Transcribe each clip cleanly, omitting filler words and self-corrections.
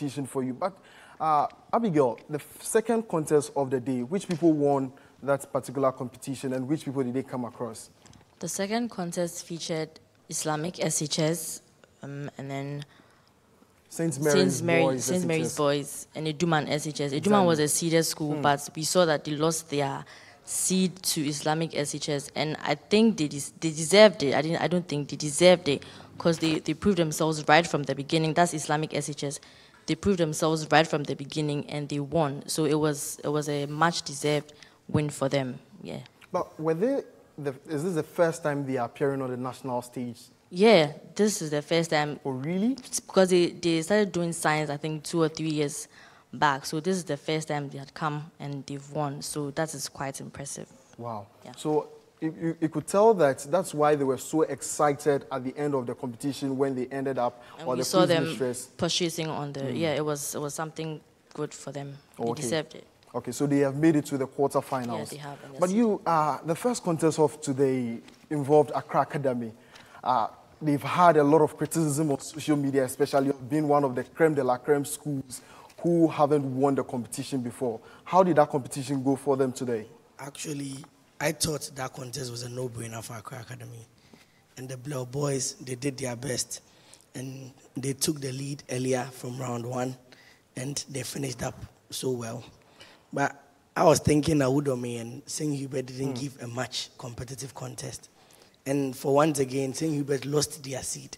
competition for you. But Abigail, the second contest of the day, which people won that particular competition and which people did they come across? The second contest featured Islamic SHS and then St. Mary's Boys and Eduman SHS. Eduman was a seeded school, but we saw that they lost their seed to Islamic SHS, and I think they deserved it. I don't think they deserved it because they proved themselves right from the beginning. That's Islamic SHS. They proved themselves right from the beginning and they won. So it was a much deserved win for them. Yeah. But were they? Is this the first time they are appearing on the national stage? Yeah, this is the first time. Oh, really? Because they started doing science, I think, 2 or 3 years back. So this is the first time they had come and they've won. So that is quite impressive. Wow. Yeah. So you could tell that's why they were so excited at the end of the competition when they ended up. And we saw them purchasing on the, yeah, it was something good for them. They deserved it. Okay, so they have made it to the quarterfinals. Yeah, they have. But the first contest of today involved Accra Academy. They've had a lot of criticism on social media, especially being one of the creme de la creme schools who haven't won the competition before. How did that competition go for them today? Actually, I thought that contest was a no-brainer for Accra Academy. And the Blue Boys, they did their best. And they took the lead earlier from round 1, and they finished up so well. But I was thinking Awudomi and St. Hubert didn't give a much competitive contest. And for once again, St. Hubert lost their seed.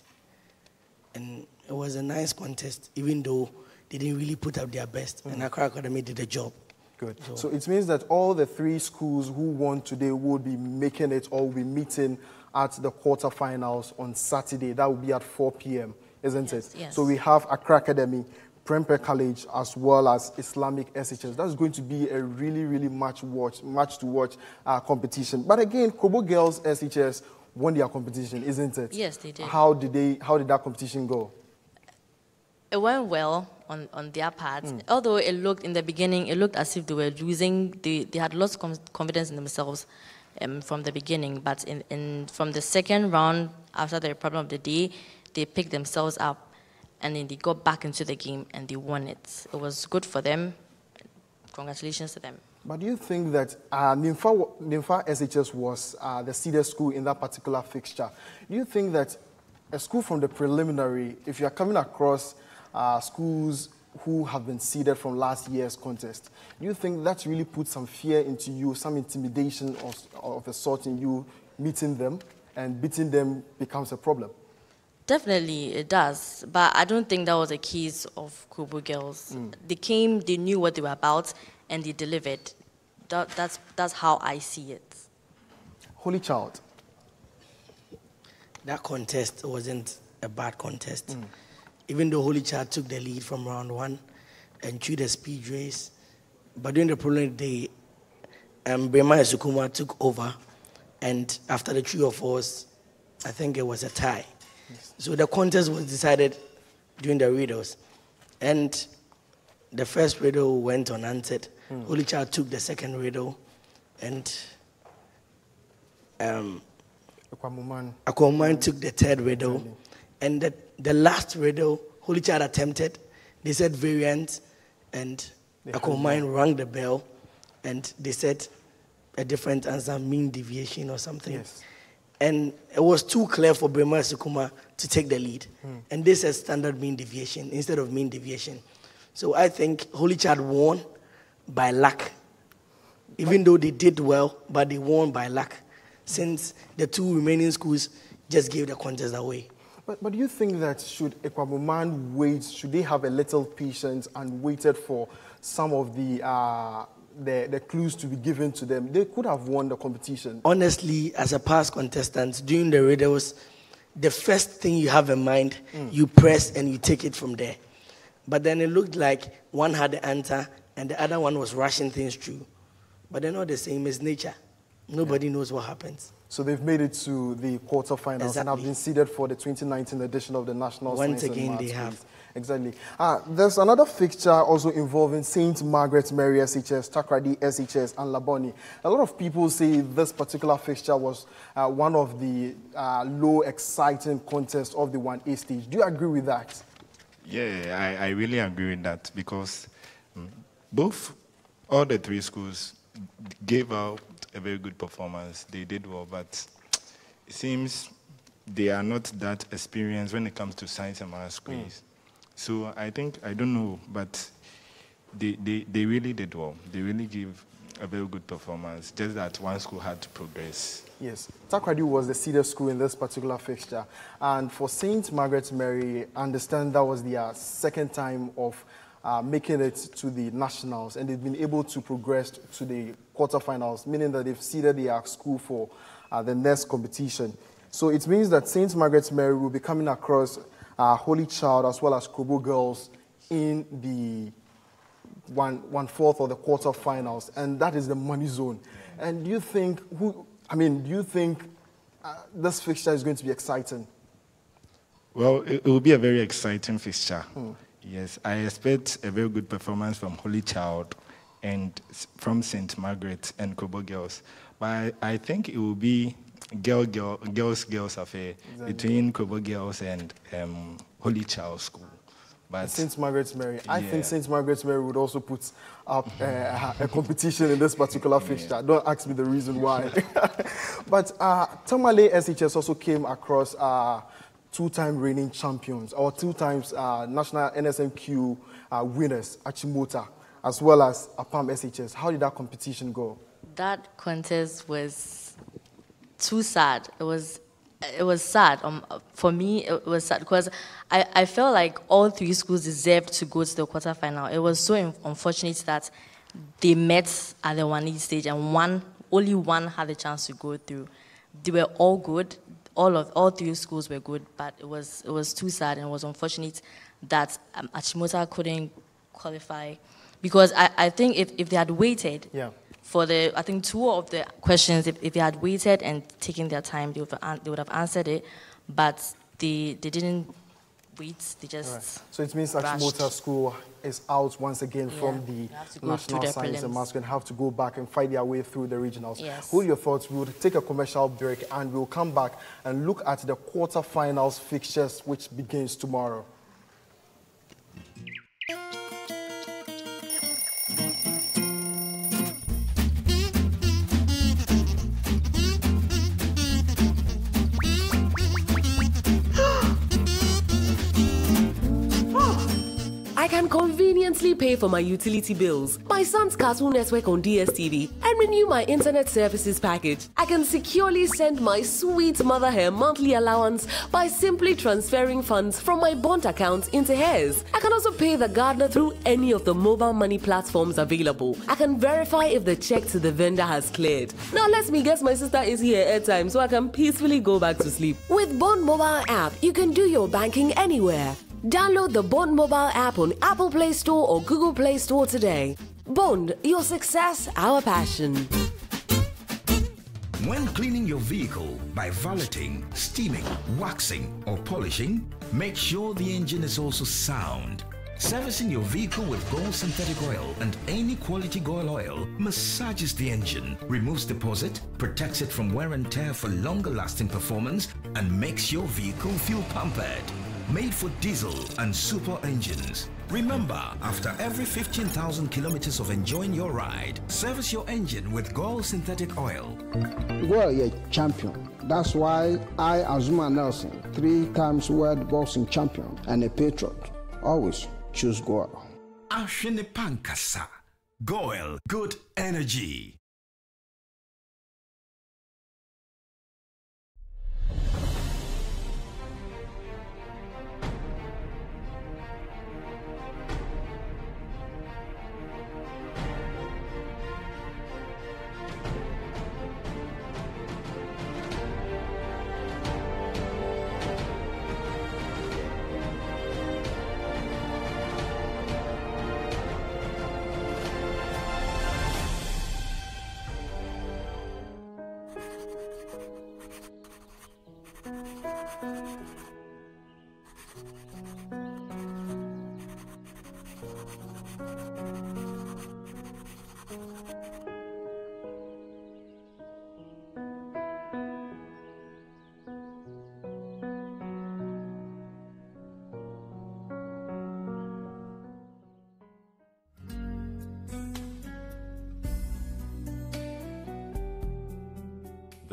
And it was a nice contest, even though they didn't really put up their best. And Accra Academy did the job. Good. So it means that all the 3 schools who won today will be making it or will be meeting at the quarterfinals on Saturday. That will be at 4 p.m., isn't it? Yes. So we have Accra Academy, Prempeh College, as well as Islamic SHS. That's going to be a really, really much to watch competition. But again, Kobo Girls SHS won their competition, isn't it? Yes, they did. How did that competition go? It went well on their part. Although in the beginning, it looked as if they were losing. They had lost confidence in themselves from the beginning. But from the second round, after the problem of the day, they picked themselves up and then they got back into the game and they won it. It was good for them. Congratulations to them. But do you think that Nimfa SHS was the seeded school in that particular fixture? Do you think that a school from the preliminary, if you are coming across schools who have been seeded from last year's contest, do you think that really puts some fear into you, some intimidation of a sort in you meeting them, and beating them becomes a problem? Definitely, it does. But I don't think that was a case of Kobo Girls. They came, they knew what they were about, and they delivered. That's how I see it. Holy Child. That contest wasn't a bad contest. Even though Holy Child took the lead from round 1 and threw the speed race, but during the preliminary day, Brema Esukuma took over, and after the 3 or 4s, I think it was a tie. So the contest was decided during the riddles, and the first riddle went unanswered. Holy Child took the second riddle, and Aquaman took the third riddle, and the last riddle Holy Child attempted, they said variant, and Aquaman rang the bell, and they said a different answer, mean deviation or something. Yes. And it was too clear for Brema Esukuma to take the lead. And they said standard mean deviation instead of mean deviation. So I think Holy Child won by luck. Even though they did well, but they won by luck, since the 2 remaining schools just gave the contest away. But do you think that should Ekwamuman wait, should they have a little patience and waited for some of the clues to be given to them? They could have won the competition. Honestly, as a past contestant, during the riddles, the first thing you have in mind, you press and you take it from there. But then it looked like one had the answer and the other one was rushing things through. But they're not the same as nature. Nobody knows what happens. So they've made it to the quarterfinals and have been seeded for the 2019 edition of the National Once Science again, and they Maths have. Quiz. Exactly. There's another fixture also involving St. Margaret Mary SHS, Takrady SHS, and Laboni. A lot of people say this particular fixture was one of the low exciting contests of the 1A stage. Do you agree with that? Yeah, I really agree with that because mm, all the three schools gave out a very good performance. They did well, but it seems they are not that experienced when it comes to science and math quiz. So I think, I don't know, but they really did well. They really gave a very good performance, just that one school had to progress. Yes, Takrady was the seeded school in this particular fixture. And for St. Margaret Mary, I understand that was their second time of making it to the nationals, and they've been able to progress to the quarterfinals, meaning that they've seeded their school for the next competition. So it means that St. Margaret Mary will be coming across Holy Child as well as Kobo Girls in the one-fourth or the quarterfinals, and that is the money zone. And do you think this fixture is going to be exciting? Well, it will be a very exciting fixture. Yes, I expect a very good performance from Holy Child and from St. Margaret and Kobo Girls. But I think it will be girls affair between Kobo Girls and Holy Child School. But St. Margaret Mary. I think St. Margaret Mary would also put up a competition in this particular fixture. Don't ask me the reason why. But Tamale SHS also came across two-time reigning champions, or two times national Nsmq winners, Achimota, as well as APAM SHS. How did that competition go? That contest was too sad. It was sad. For me, it was sad because I felt like all three schools deserved to go to the quarterfinal. It was so unfortunate that they met at the 1-8 stage and only one had the chance to go through. They were all good. All three schools were good, but it was too sad, and it was unfortunate that Achimota couldn't qualify, because I think if they had waited for I think two of the questions, if they had waited and taken their time, they would have answered it, but they didn't wait. They just So it means Achimota School is out once again from the National Science and Maths and have to go back and fight their way through the regionals. Yes. Hold your thoughts. We'll take a commercial break and we'll come back and look at the quarterfinals fixtures, which begins tomorrow. I can conveniently pay for my utility bills, my son's Cartoon Network on DSTV, and renew my internet services package. I can securely send my sweet mother her monthly allowance by simply transferring funds from my bond account into hers. I can also pay the gardener through any of the mobile money platforms available. I can verify if the check to the vendor has cleared. Now let me guess my sister is here at time so I can peacefully go back to sleep. With Bond Mobile app, you can do your banking anywhere. Download the Bond mobile app on Apple Play Store or Google Play Store today. Bond, your success, our passion. When cleaning your vehicle by valeting, steaming, waxing, or polishing, make sure the engine is also sound. Servicing your vehicle with Gold synthetic oil and any quality Gold oil massages the engine, removes deposit, protects it from wear and tear for longer lasting performance, and makes your vehicle feel pampered. Made for diesel and super engines. Remember, after every 15,000 kilometers of enjoying your ride, service your engine with Gold synthetic oil. Goal, you're champion. That's why I, Azuma Nelson, 3 times world boxing champion and a patriot, always choose Goal. Ashene Pankasa. Goil, good energy.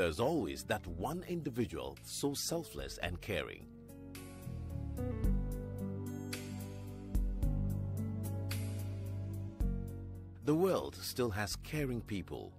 there's always that one individual so selfless and caring. The world still has caring people.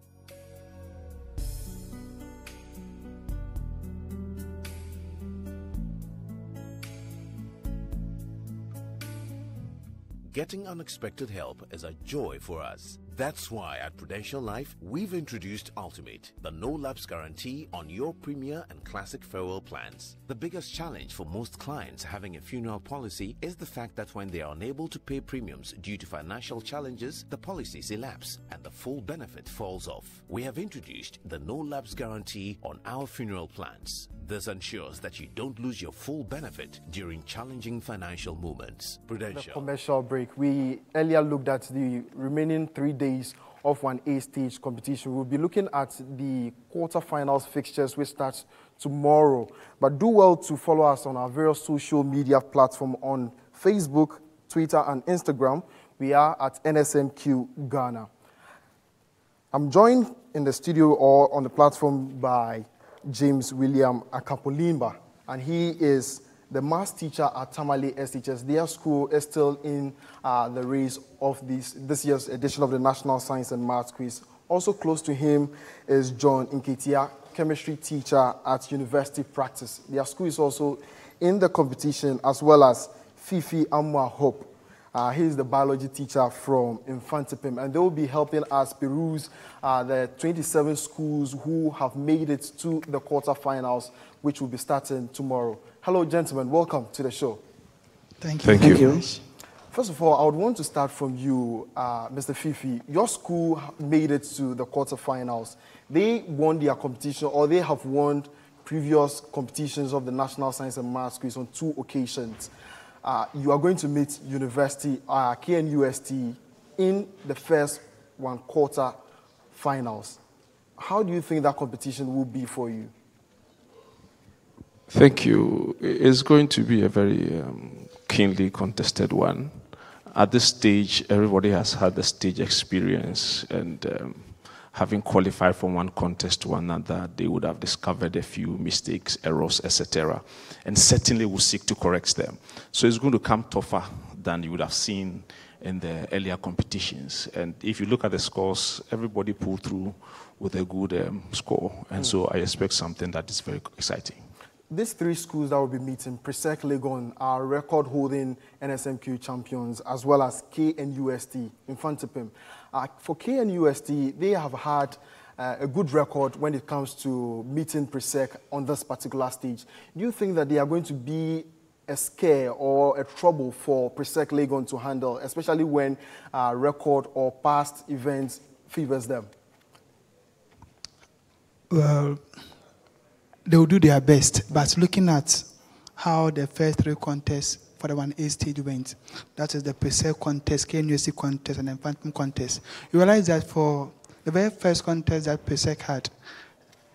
Getting unexpected help is a joy for us. That's why at Prudential Life, we've introduced Ultimate, the no-lapse guarantee on your Premier and Classic farewell plans. The biggest challenge for most clients having a funeral policy is the fact that when they are unable to pay premiums due to financial challenges, the policies elapse and the full benefit falls off. We have introduced the no-lapse guarantee on our funeral plans. This ensures that you don't lose your full benefit during challenging financial moments. Prudential. The commercial break. We earlier looked at the remaining 3 days of one A-stage competition. We'll be looking at the quarterfinals fixtures, which starts tomorrow. But do well to follow us on our various social media platforms on Facebook, Twitter, and Instagram. We are at Nsmq Ghana. I'm joined in the studio or on the platform by James William Akapolimba, and he is the maths teacher at Tamale SHS. Their school is still in the race of this year's edition of the National Science and Maths Quiz. Also close to him is John Nketia, chemistry teacher at University Practice. Their school is also in the competition, as well as Fifi Amwa Hope. He is the biology teacher from Infantipim, and they will be helping us peruse the 27 schools who have made it to the quarterfinals, which will be starting tomorrow. Hello, gentlemen. Welcome to the show. Thank you. Thank you. First of all, I would want to start from you, Mr. Fifi. Your school made it to the quarterfinals. They won their competition, or they have won previous competitions of the National Science and Maths Quiz on 2 occasions. You are going to meet University, KNUST, in the first quarter finals. How do you think that competition will be for you? Thank you. It's going to be a very keenly contested one. At this stage, everybody has had the stage experience, and having qualified from one contest to another, they would have discovered a few mistakes, errors, etc., and certainly will seek to correct them. So it's going to come tougher than you would have seen in the earlier competitions. And if you look at the scores, everybody pulled through with a good score, and so I expect something that is very exciting. These 3 schools that will be meeting, Presec Legon, are record-holding Nsmq champions, as well as KNUST, Infantipim. For KNUST, they have had a good record when it comes to meeting Presec on this particular stage. Do you think that they are going to be a scare or a trouble for Presec Legon to handle, especially when record or past events favors them? Well, they will do their best, but looking at how the first 3 contests for the 1A stage went, that is the Presec contest, KNUST contest, and the Infantipim contest, you realize that for the very first contest that Presec had,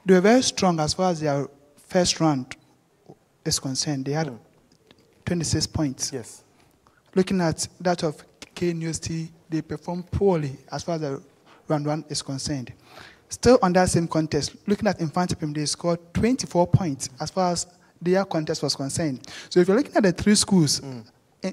they were very strong as far as their first round is concerned. They had 26 points. Yes. Looking at that of KNUST, they performed poorly as far as the round 1 is concerned. Still on that same contest, looking at Infantipim, they scored 24 points as far as their contest was concerned. So if you're looking at the 3 schools,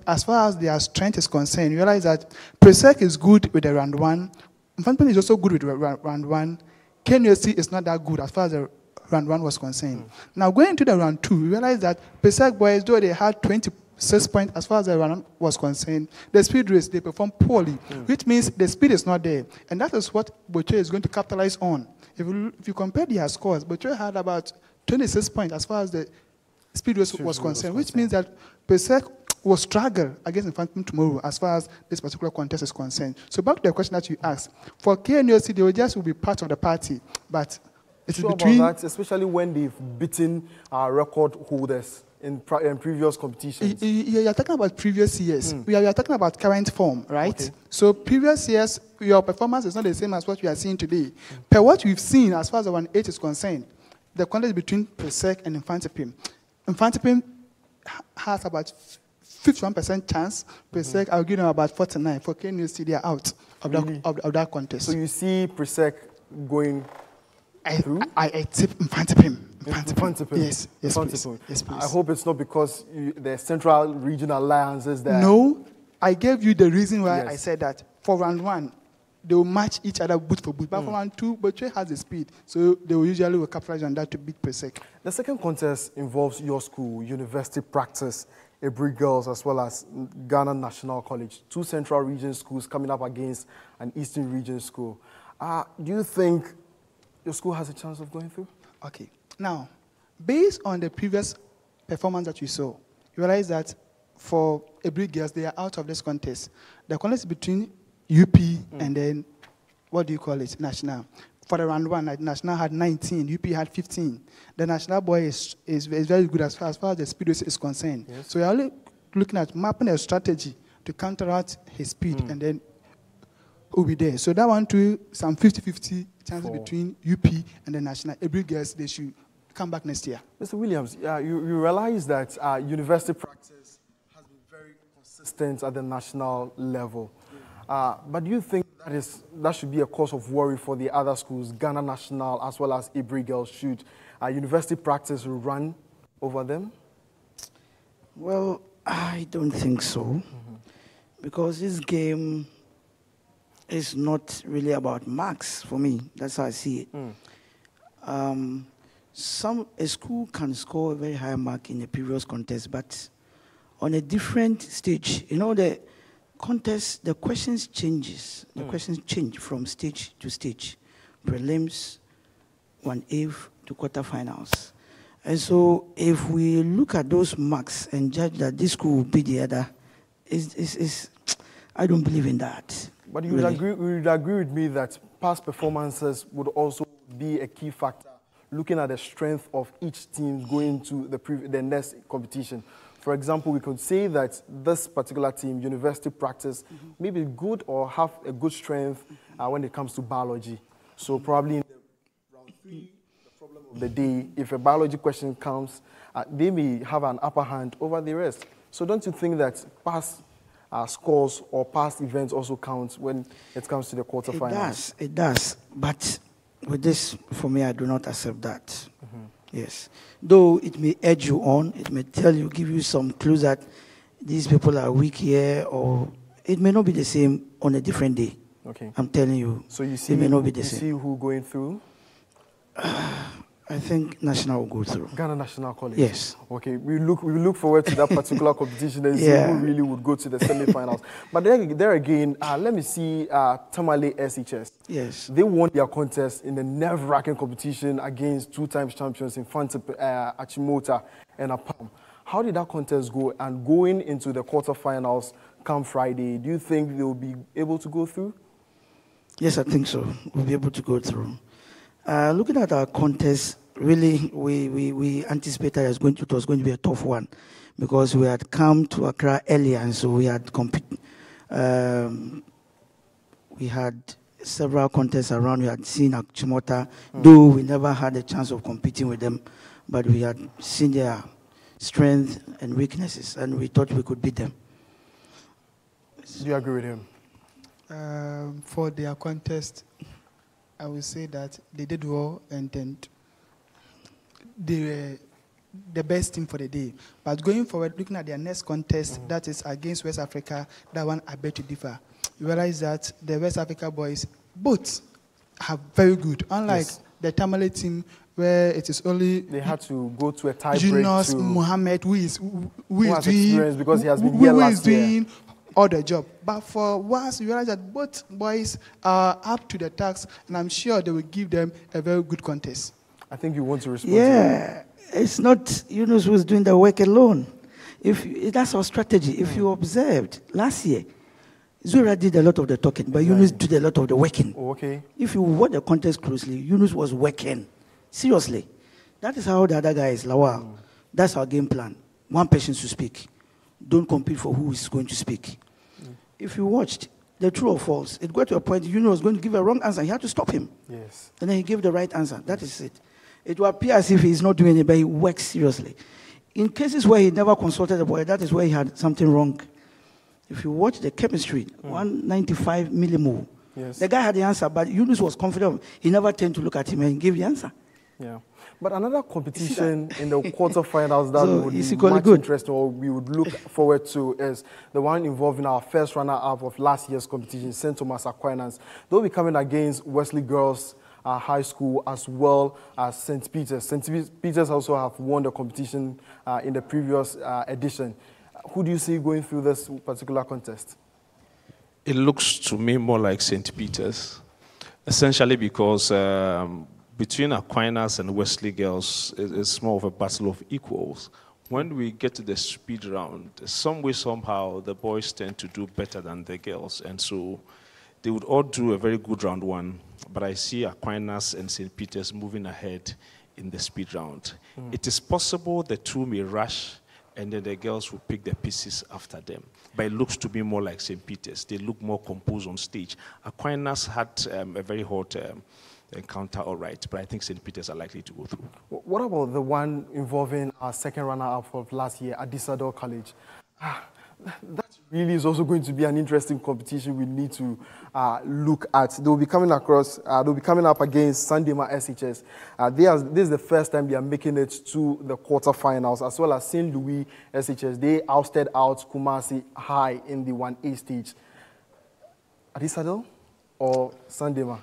as far as their strength is concerned, you realize that Presec is good with the round 1. Infantipim is also good with the round 1. KNUST is not that good as far as the round 1 was concerned. Now going into the round 2, you realize that Presec boys, though they had 26 points as far as the round 1 was concerned, the speed race, they performed poorly, which means the speed is not there. And that is what Boche is going to capitalize on. If you compare their scores, Boche had about 26 points as far as the speed race was concerned, which means that Presec will struggle against Infantipim tomorrow as far as this particular contest is concerned. So back to the question that you asked, for KNUST, they will just be part of the party, but it's between... about that, especially when they've beaten record holders in previous competitions. You're talking about previous years. We are talking about current form, right? Okay. So previous years, your performance is not the same as what we are seeing today. Per what we've seen as far as the 1/8 is concerned, the contest between Presec and Infantipim. Infantipim has about 51% chance. Presec, I'll give them about 49. For KNUST, they are out of that contest. So you see Presec going I tip Infantipim. Infantipim. Yes, please. Yes, please. I hope it's not because the Central Regional Alliances there. No, I gave you the reason why I said that. For round 1, they will match each other boot for boot. But for round 2, Botwe has the speed, so they will usually capitalize on that to beat Presec. The second contest involves your school, University Practice, Ebri Girls, as well as Ghana National College. 2 Central Region schools coming up against an Eastern Region school. Do you think your school has a chance of going through? Okay. Now, based on the previous performance that you saw, you realize that for Ebri Girls, they are out of this contest. The contest is between UP and then, what do you call it, National. For the round 1, National had 19, UP had 15. The National boy is very good as far as the speed is concerned. Yes. So we're only looking at mapping a strategy to counteract his speed, and then we'll be there. So that one too, some 50-50 chances between UP and the National. Ebri Girls, they should come back next year. Mr. Williams, you realize that university practice has been very consistent at the national level. But do you think that should be a cause of worry for the other schools, Ghana National as well as Ebri Girls? Should university practice run over them? Well, I don't think so. Because this game is not really about marks for me. That's how I see it. A school can score a very high mark in a previous contest, but on a different stage. You know, the contest, the questions changes. The questions change from stage to stage. Prelims, 1A to quarterfinals. And so if we look at those marks and judge that this school will be the other, I don't believe in that. But you would agree with me that past performances would also be a key factor, looking at the strength of each team going to the next competition. For example, we could say that this particular team, University Practice, may be good or have a good strength when it comes to biology. So probably in the round 3, the problem of the day, if a biology question comes, they may have an upper hand over the rest. So don't you think that past scores or past events also count when it comes to the quarterfinals? It does. But with this, for me, I do not accept that. Yes. Though it may edge you on, it may give you some clues that these people are weak here, or it may not be the same on a different day. Okay. I'm telling you. So you see, it may not be the same. You see who going through? I think National will go through. Ghana National College? Yes. Okay, we look forward to that particular competition and see who really would go to the semi-finals. But there again, let me see Tamale SHS. Yes. They won their contest in the nerve-wracking competition against 2-time champions Infante Achimota and Apam. How did that contest go? And going into the quarterfinals come Friday, do you think they will be able to go through? Yes, I think so. We'll be able to go through. Looking at our contest, really, we anticipated it was going to be a tough one because we had come to Accra earlier, and so we had we had several contests around. We had seen Achimota, though we never had a chance of competing with them, but we had seen their strength and weaknesses, and we thought we could beat them. Do you agree with him? For their contest, I would say that they did well, and then they were the best team for the day. But going forward, looking at their next contest, that is against West Africa, that one I bet to differ. You realize that the West Africa boys, both are very good. Unlike the Tamale team, where it is only... They had to go to a tie break Yunus Mohammed, who is doing... because he has been here last year. All the job. But for once, you realize that both boys are up to the task, and I'm sure they will give them a very good contest. I think you want to respond. Yeah, it's not Yunus who's doing the work alone. That's our strategy. If you observed, last year, Zura did a lot of the talking, but Yunus did a lot of the working. Oh, okay. If you watch the contest closely, Yunus was working. Seriously. That is how the other guy is, Lawal. That's our game plan. One person to speak. Don't compete for who is going to speak. If you watched the true or false, it got to a point Yunus was going to give a wrong answer. He had to stop him. Yes. And then he gave the right answer. That is it. It will appear as if he's not doing it, but he works seriously. In cases where he never consulted the boy, that is where he had something wrong. If you watch the chemistry, 195 millimole, Yes. The guy had the answer, but Yunus was confident. He never turned to look at him and give the answer. Yeah. But another competition in the quarterfinals that So would it's be equally much good. interesting or we would look forward to is the one involving our first runner-up of last year's competition, St. Thomas Aquinas. They'll be coming against Wesley Girls High School as well as St. Peter's. St. Peter's also have won the competition in the previous edition. Who do you see going through this particular contest? It looks to me more like St. Peter's, essentially because between Aquinas and Wesley Girls, it's more of a battle of equals. When we get to the speed round, some way, somehow, the boys tend to do better than the girls, and so they would all do a very good round one, but I see Aquinas and St. Peter's moving ahead in the speed round. It is possible the two may rush, and then the girls will pick the pieces after them. But it looks to be more like St. Peter's. They look more composed on stage. Aquinas had a very hot encounter, all right, but I think St. Peter's are likely to go through. What about the one involving our second runner-up of last year at Disador College? That really is also going to be an interesting competition we need to look at. They'll be coming up against Sandema SHS. This is the first time they are making it to the quarterfinals, as well as St. Louis SHS. They ousted out Kumasi High in the 1A stage. Adisadel or Sandema?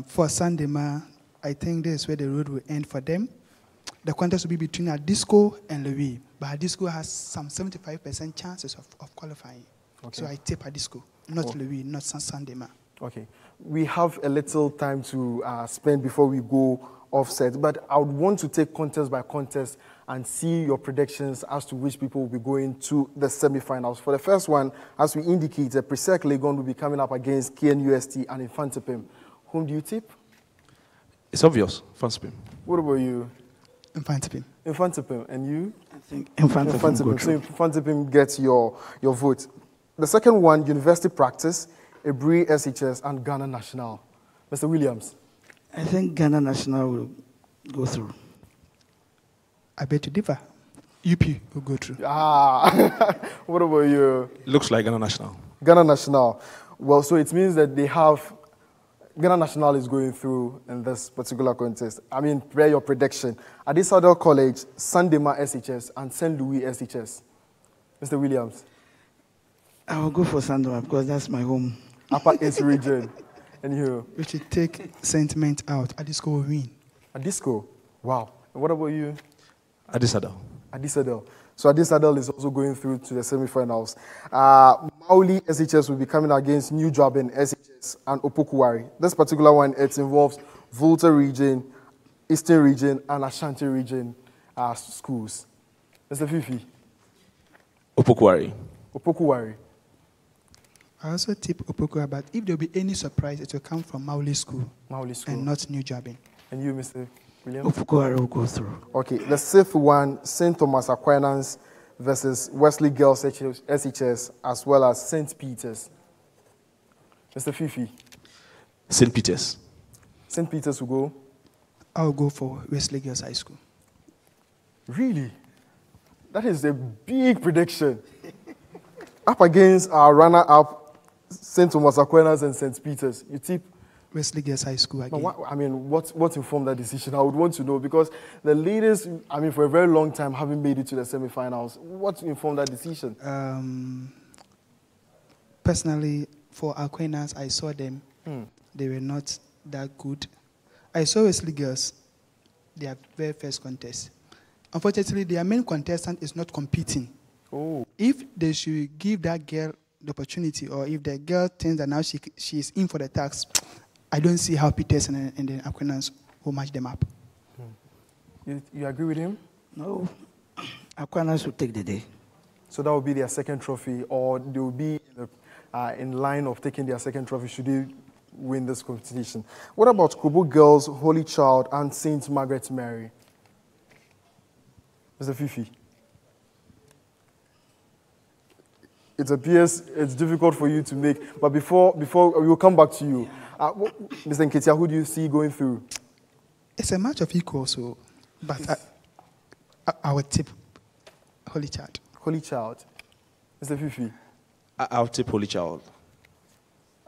For Sandema, I think this is where the road will end for them. The contest will be between Adisco and Louis. But Adisco has some 75% chances of qualifying. Okay. So I tip Adisco, not Louis, not Sandema. Okay. We have a little time to spend before we go offset, but I would want to take contest by contest and see your predictions as to which people will be going to the semi-finals. For the first one, as we indicated, Presec Legon will be coming up against KNUST and Infantipim. Whom do you tip? It's obvious, Infantipim. What about you? Infantipim. Infantipim. And you? I think Infantipim. So Infantipim gets your vote. The second one, University Practice, Ebri SHS, and Ghana National. Mr. Williams? I think Ghana National will go through. I bet you differ. UP will go through. What about you? Looks like Ghana National. Ghana National. Well, so it means that Ghana National is going through in this particular contest. I mean, your prediction. Adisadel College, Sandema SHS, and St. Louis SHS. Mr. Williams? I will go for Sandema because that's my home. Upper East region. And you? We should take sentiment out. Adisco will win. Adisco? Wow. And what about you? Adisadel. Adisadel. So Adisadel is also going through to the semi-finals. Mauli SHS will be coming against New Jobin SHS and Opokuwari. This particular one, it involves Volta region, Eastern region, and Ashanti region schools. Mr. Fifi? Opokuwari. Opokuwari. I also tip Opokuwari, but if there will be any surprise, it will come from Mauli School. Mauli School. And not New Jobin. And you, Mr. Williams? Opokuwari will go through. Okay, the fifth one, St. Thomas Aquinas versus Wesley Girls SHS, as well as St. Peter's. Mr. Fifi? St. Peter's. St. Peter's will go? I'll go for Wesley Girls High School. Really? That is a big prediction. Up against our runner-up, St. Thomas Aquinas and St. Peter's. You tip? Wesley Girls High School again. What informed that decision? I would want to know, because the ladies, for a very long time, haven't made it to the semi-finals. What informed that decision? Personally, for Aquinas, I saw them. They were not that good. I saw Wesley Girls, their very first contest. Unfortunately, their main contestant is not competing. Oh. If they should give that girl the opportunity, or if the girl thinks that now she is in for the task, I don't see how Peters and the Aquinas will match them up. You agree with him? No. Aquinas will take the day. So that will be their second trophy, or they will be in line of taking their second trophy should they win this competition. What about Kobo Girls, Holy Child, and St. Margaret Mary? Mr. Fifi? It appears it's difficult for you to make, but before we will come back to you. Mr. Nketia, who do you see going through? It's a match of equals, but I would tip Holy Child. Holy Child. Mr. Fifi? I'll tip Holy Child.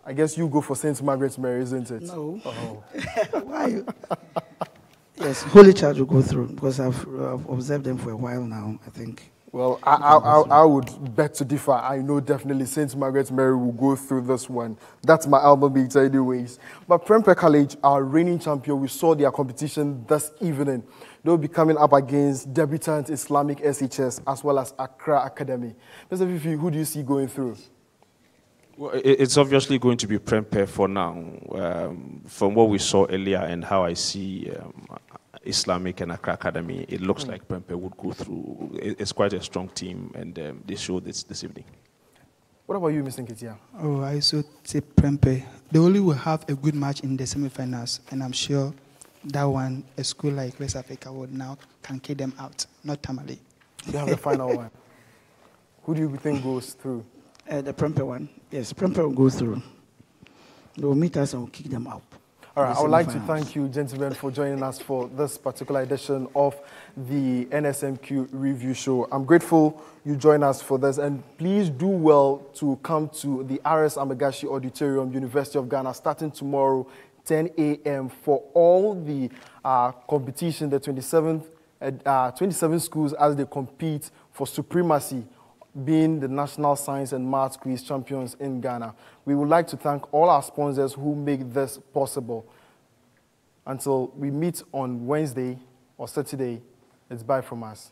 I guess you go for St. Margaret's Mary, isn't it? No. Oh. Why? Yes, Holy Church will go through because I've observed them for a while now, I think. Well, I would bet to differ. I know definitely St. Margaret's Mary will go through this one. That's my alma mater anyways. But Prempeh College, our reigning champion, we saw their competition this evening. They'll be coming up against debutant Islamic SHS as well as Accra Academy. Mr. Fifi, who do you see going through? Well, it's obviously going to be Prempeh for now. From what we saw earlier and how I see Islamic and Accra Academy, it looks like Prempeh would go through. It's quite a strong team, and they showed this evening. What about you, Mr. Nketia? Oh, I should say Prempeh. They only will have a good match in the semi-finals, and I'm sure that one, a school like West Africa would now can kick them out, not Tamale. You have the final one. Who do you think goes through? The Prempeh one. Yes, Prempeh will go through. They will meet us and we'll kick them out. All right, I would like to thank you, gentlemen, for joining us for this particular edition of the Nsmq Review Show. I'm grateful you joined us for this, and please do well to come to the R.S. Amagashi Auditorium, University of Ghana, starting tomorrow, 10 a.m. for all the competition, the 27 schools as they compete for supremacy, being the National Science and Maths Quiz champions in Ghana. We would like to thank all our sponsors who make this possible. Until we meet on Wednesday or Saturday, it's bye from us.